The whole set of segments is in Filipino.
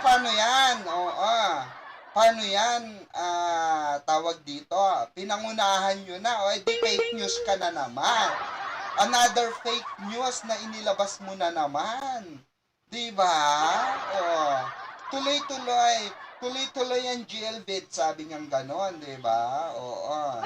paano yan? Oo. Paano yan? Tawag dito. Pinangunahan nyo na. O, di fake news ka na naman. Another fake news na inilabas mo na naman. Diba? Oh. Tuloy-tuloy. Tuloy-tuloy ang GLBit, sabi niyang ganon, diba? Oo.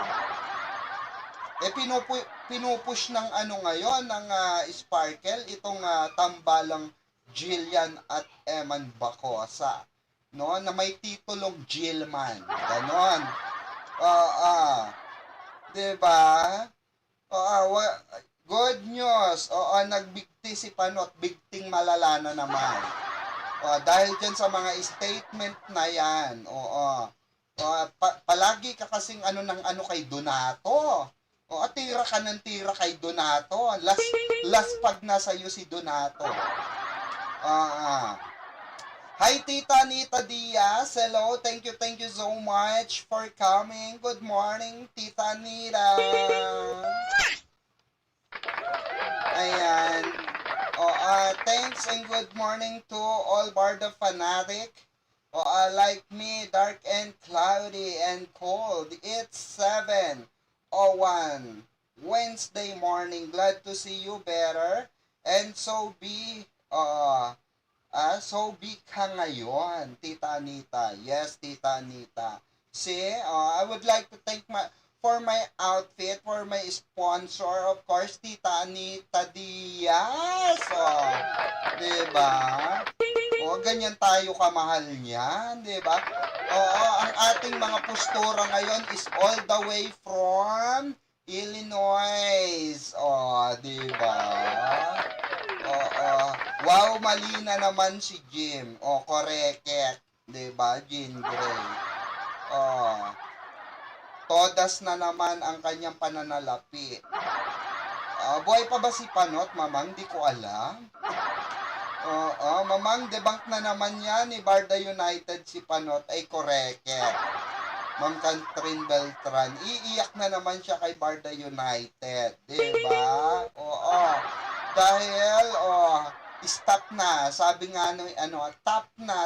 Pinupush ng ano ngayon, ng Sparkle, itong tambalang Jillian at Eman Bacosa. No? Na may titulong Jillman. Ganon. Oo. Diba? Oo. Good news. Oo, nagbigti si Panot. Bigting malala na naman. Dahil dyan sa mga statement na yan. Oo. Palagi ka kasing ano ng ano kay Donato. Tira ka ng tira kay Donato. Last pag nasa iyo si Donato. Hi, Tita Anita Diaz. Hello. Thank you so much for coming. Good morning, Tita Anita. Ayan. Thanks and good morning to all Barda fanatic. Like me, dark and cloudy and cold. It's 7:01 Wednesday morning. Glad to see you better. And so be ka ngayon, Tita Anita. Yes, Tita Anita. See, I would like to thank for my outfit, for my sponsor, of course, Tita Anita Diaz. Diba? Ganyan tayo kamahal niyan, diba? Ang ating mga postura ngayon is all the way from Illinois. Diba? Wow, mali na naman si Jim. Correct. Diba, Jean Grey? Todas na naman ang kanyang pananalapi. Buhay pa ba si Panot, Mamang? Di ko alam. Mamang, debunk na naman yan ni Barda United si Panot. Ay, correct. Ma'am Catherine Beltran. Iiyak na naman siya kay Barda United. Diba? Dahil, stop na. Sabi nga top na.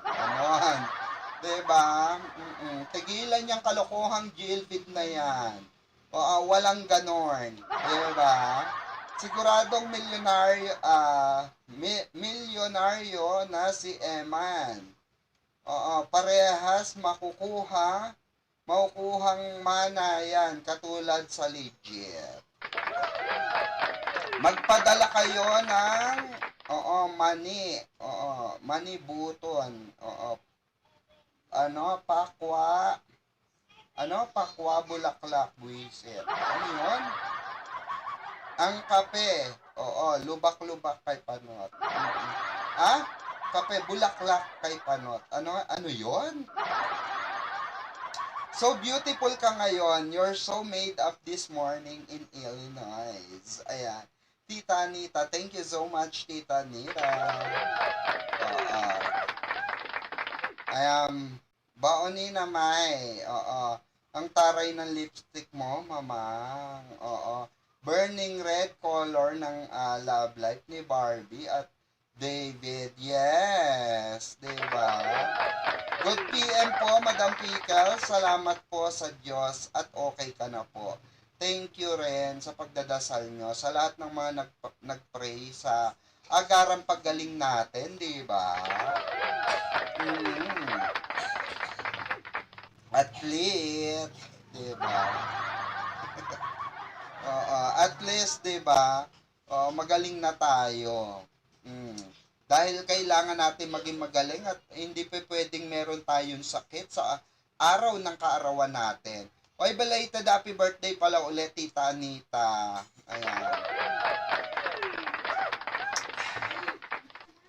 Ganon. Diba? Tigilan yung kalokohang GLVID na yan. Walang ganon. Diba? Siguradong milyonaryo na si Eman. Parehas makukuhang mana yan, katulad sa legit. Magpadala kayo ng money button. Pakwa bulaklak buwisit. Ano yun? Ang kape. Lubak-lubak kay Panot. Kape bulaklak kay Panot. Ano yun? So beautiful ka ngayon. You're so made up this morning in Illinois. Ayan. Tita Anita, thank you so much, Tita Anita. Baoni na may. Ang taray ng lipstick mo, Mamang. Burning red color ng Love Life ni Barbie at David. Yes, diba? Good PM po, Madam Pickle. Salamat po sa Diyos at okay ka na po. Thank you rin sa pagdadasal nyo sa lahat ng mga nagpray sa agarang paggaling natin, diba? At least, diba? At least, diba? Magaling na tayo. Dahil kailangan natin maging magaling at hindi pa pwedeng meron tayong sakit sa araw ng kaarawan natin. Belated happy birthday pala ulit, Tita Anita. Ayan.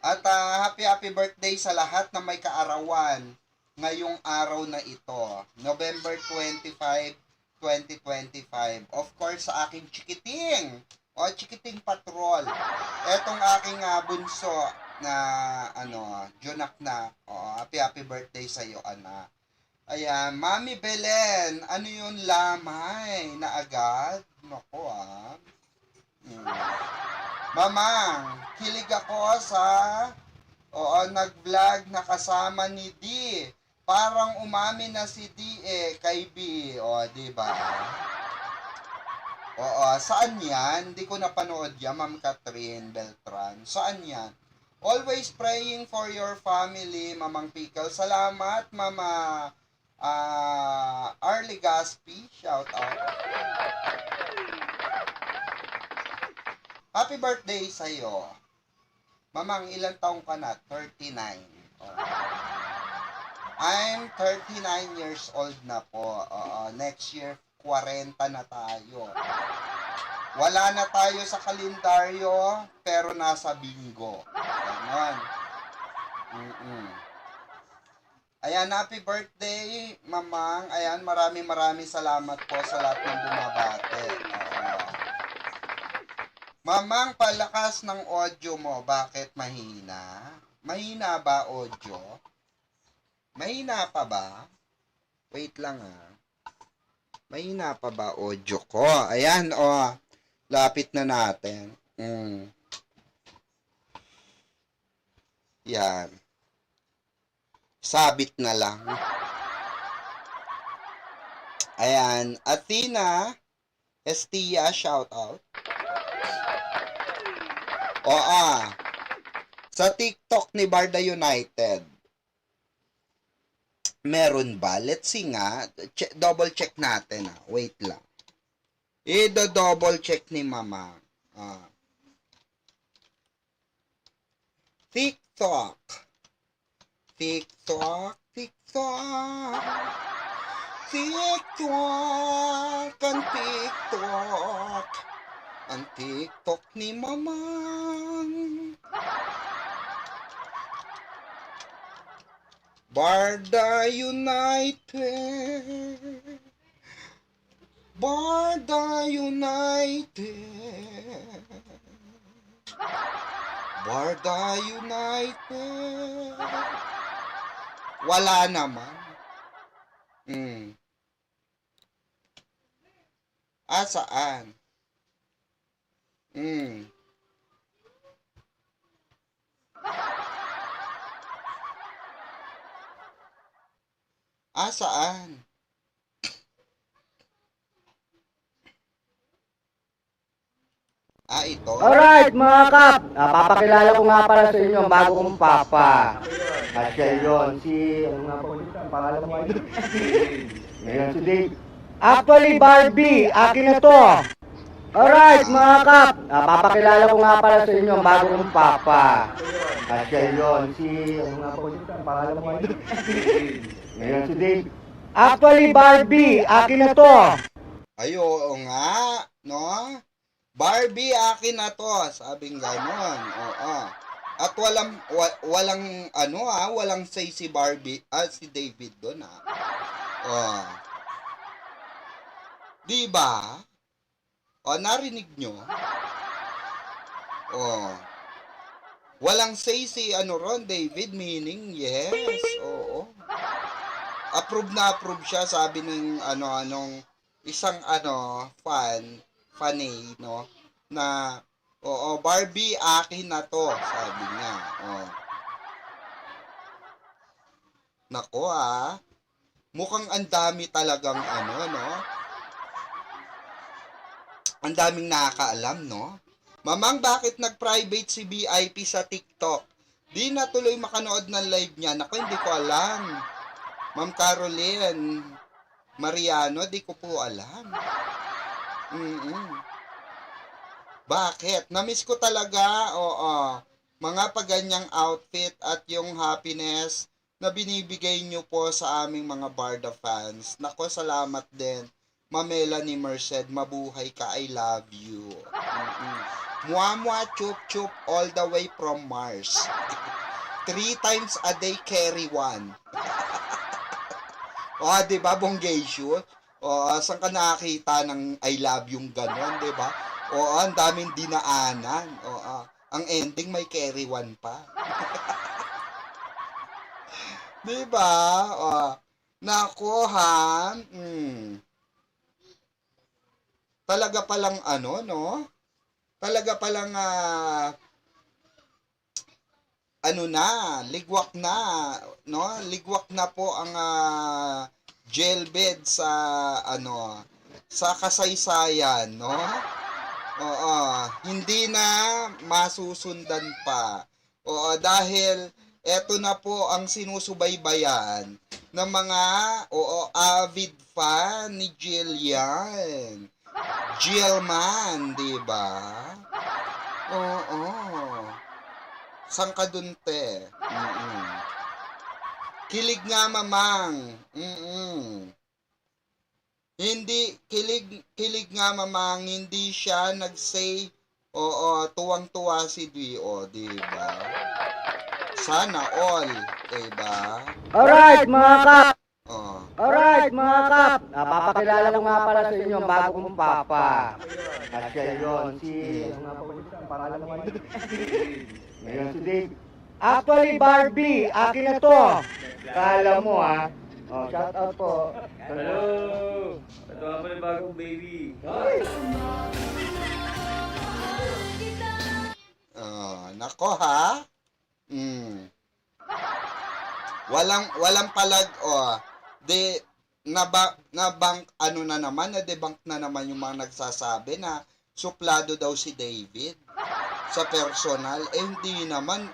At happy birthday sa lahat na may kaarawan ngayong araw na ito. November 25, 2025. Of course, sa aking chikiting. Chikiting patrol. Etong aking bunso na Junak na. Happy birthday sa iyo, anak. Ayan, Mami Belen, ano yun lamay na agad? Naku Mamang, kilig ako sa nag-vlog na kasama ni D. Parang umamin na si D kay B. O, diba? Oo, saan yan? Hindi ko napanood yan, Ma'am Catherine Beltran. Saan yan? Always praying for your family, Mamang Pickle. Salamat, Mama Arlie Gaspi. Shout out. Happy birthday sa'yo. Mamang, ilang taong ka na? 39. Oh. I'm 39 years old na po. Next year, 40 na tayo. Wala na tayo sa kalendaryo, pero nasa bingo. Ganon. Ayan, happy birthday, Mamang. Ayan, maraming salamat po sa lahat ng bumabate. Mamang, palakas ng audio mo. Bakit mahina? Mahina ba audio? Mahina pa ba? Wait lang Mahina pa ba audio ko? Ayan, lapit na natin. Yan. Sabit na lang. Ayan, Athena Estia, shout out. Sa TikTok ni Barda United. Meron ba? Let's see nga. Double check natin Wait lang. Double check ni Mama. TikTok. TikTok. Ang TikTok. Ang TikTok ni Mama. Barda United. Barda United. Barda United. Wala naman. Saan? Saan? Ito. Alright mga kap, papakilala ko nga pala sa inyo ang bago kong papa. At siya yun, ano nga po ulit ang pangalan mo ito? Ngayon si Dave. Actually Barbie, akin na to. Alright mga kap, papakilala ko nga pala sa inyo ang bago kong papa. At siya yun, ano nga po ulit ang pangalan mo ito? Ngayon si Dave. Actually Barbie, akin na to. Oo nga, no? Barbie, akin na to. Sabing ganon. At walang say si Barbie, si David doon Diba? Narinig nyo? Walang say si ron, David, meaning yes. Approve na approve siya, sabi ng isang funny, no? Na, Barbie, akin na to, sabi niya. Nako mukhang ang dami talagang no? Ang daming nakakaalam, no? Mamang, bakit nag-private si VIP sa TikTok? Di na tuloy makanood ng live niya. Nako, hindi ko alam. Ma'am Caroline Mariano, di ko po alam. Bakit? Namiss ko talaga, mga paganyang outfit at yung happiness na binibigay nyo po sa aming mga Barda fans. Nako, salamat din. Melanie Merced, mabuhay ka, I love you. Muamua chup chup all the way from Mars. 3 times a day carry 1. Diba, Bonggation? Saan ka nakakita ng I love yung ganon, diba? Ang daming dinaanan. Ang ending may carry 1 pa. Diba? Nako Talaga palang no? Talaga palang ano na, ligwak na, no? Ligwak na po ang jail bed sa ano, sa kasaysayan, no? Oo, hindi na masusundan pa. Oo, dahil eto na po ang sinusubaybayan ng mga avid fan ni Jillian. Jillman, di ba? Oo. Sang ka dun, te? Kilig nga, mamang. Hindi, kilig nga, mamang. Hindi siya nag-say, tuwang-tuwa si Dio, di ba? Sana all, di ba? Alright, mga kap! Oh. Alright, mga kap! Papakilala ko nga pala sa inyo ang bago kong papa. At siya yun, si... Ano nga po ulit ang pangalan naman? Ngayon si Dave. Actually, Barbie, akin na to. Kala mo, ha? Oh, shout out po. Hello! Ito nga pala yung bagong baby. Nako, ha? Walang palag, de na-bank ano na naman, na-debunk na naman yung mga nagsasabi na suplado daw si David sa personal. Hindi naman,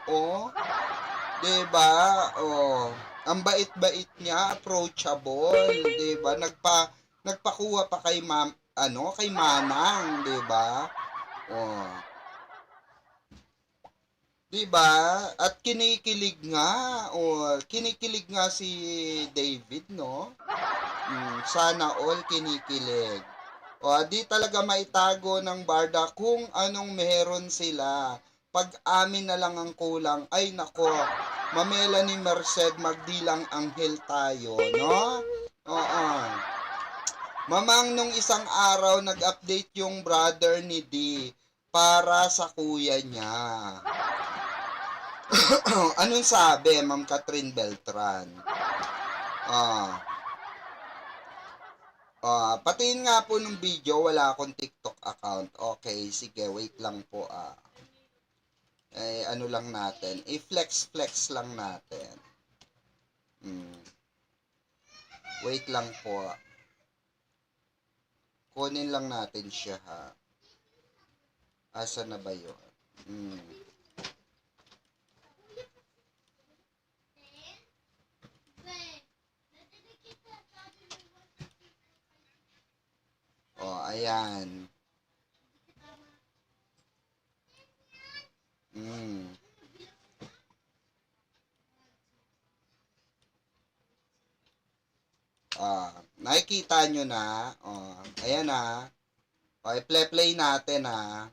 'di ba? Ang bait-bait niya, approachable, 'di ba? Nagpakuha pa kay kay Manang, 'di ba? Diba? At kinikilig nga si David, no? Sana all kinikilig. Di talaga maitago ng barda kung anong meron sila. Pag-amin na lang ang kulang, ay nako, mamela ni Merced, magdilang anghel tayo, no? Oo. Mamang, nung isang araw, nag-update yung brother ni D para sa kuya niya. Anong sabi, Ma'am Catherine Beltran? Patiin nga po ng video, wala akong TikTok account. Okay, sige, wait lang po. Ano lang natin, i-flex lang natin. Wait lang po. Kunin lang natin siya, ha. Asa na ba yun? Ayan. Nakikita nyo na. Ayan na. I-play natin, ha.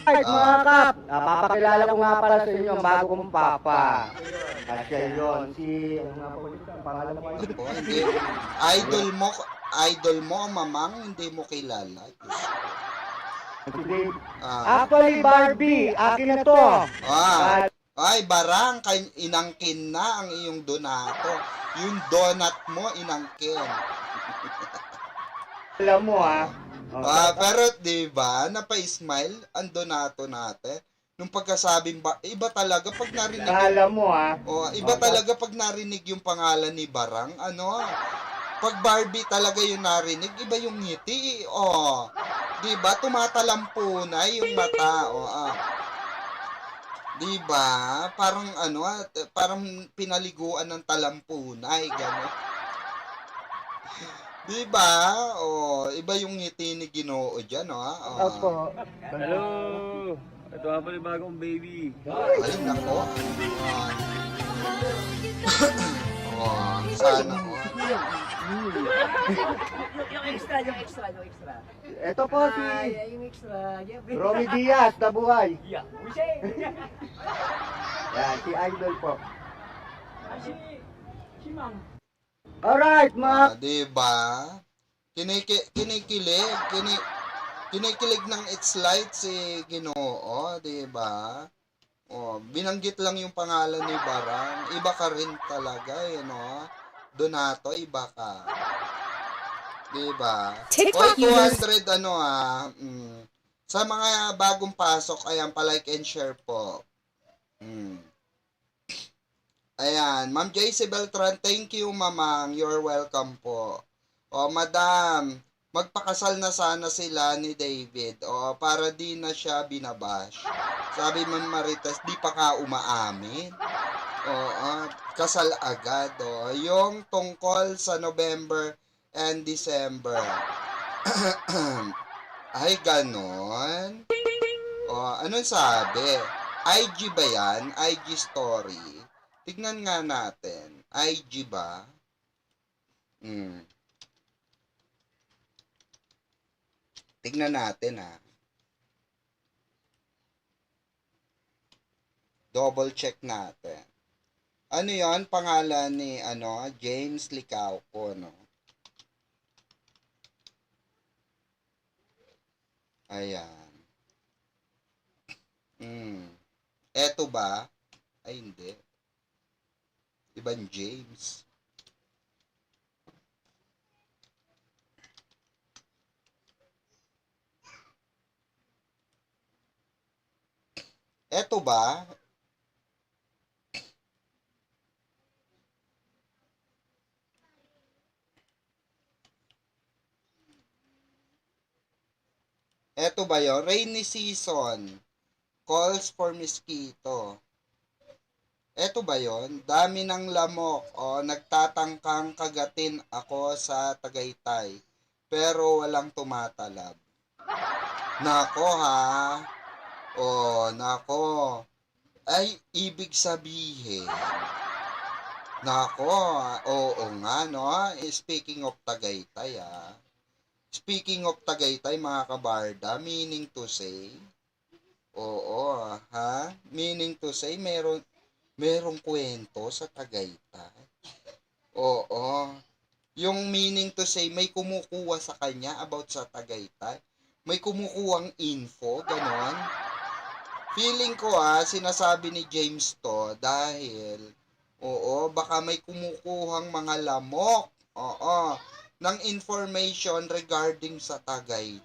Alright, mga kap! Papakilala ko nga pala sa inyo ang bago kong papa. At siya yun, si... Ano nga po ulit ang pangalan naman? Hindi. Idol mo, mamang, hindi mo kilala. Si Dave. Actually, Barbie, akin na to. Ay, barang, inangkin na ang iyong donato. Yung donut mo, inangkin. Alam mo, ha? Pero, di ba, napa-smile ang donato natin. Nung pagkasabing, iba talaga pag narinig Alam mo, ha? iba talaga pag narinig yung pangalan ni Barang, pag Barbie talaga yung narinig, iba yung ngiti, di ba, tumatalampo na yung mata, di ba, parang parang pinaliguan ng talampunay, gano'n. Di ba? Iba yung ngiti ni Ginoo dyan, Opo. Hello! Ito nga pala yung bagong baby. Ay, nako. Sana ko. Yung extra. Ito po si Yung extra. Romy Diaz, nabuhay. Yeah. Yan, si Idol po. Si Ma'am. Alright, mga... Di ba? Kinikilig ng It's Light si Ginoo, di ba? Binanggit lang yung pangalan ni Barang. Iba ka rin talaga, Donato, iba ka. Di ba? 200, Sa mga bagong pasok, ayan, pa-like and share po. Ayan, Ma'am JC Beltran, thank you, mamang. You're welcome po. O, madam, magpakasal na sana sila ni David. O, para di na siya binabash. Sabi Ma'am Marites, di pa ka umaamin. O, kasal agad. O, yung tungkol sa November and December. Ay, ganon. O, anong sabi? IG ba yan? IG story? Tignan nga natin. IG ba? Tignan natin Double check natin. Ano yon? Pangalan ni James Licauco, no? Ayan. Eto ba? Ay, hindi. Ibang James. Eto ba? Eto ba yun? Rainy season. Calls for mosquito. Eto ba yon? Dami ng lamok. O, nagtatangkang kagatin ako sa Tagaytay. Pero walang tumatalab. Nako ha. O, nako. Ay, ibig sabihin. Nako. Oo nga, no? Speaking of Tagaytay, Speaking of Tagaytay, mga kabarda, meaning to say, meaning to say, merong kwento sa Tagaytay. Oo. Yung meaning to say, may kumukuha sa kanya about sa Tagaytay. May kumukuhang info, ganon. Feeling ko sinasabi ni James to dahil, baka may kumukuhang mga lamok. Ng information regarding sa Tagaytay.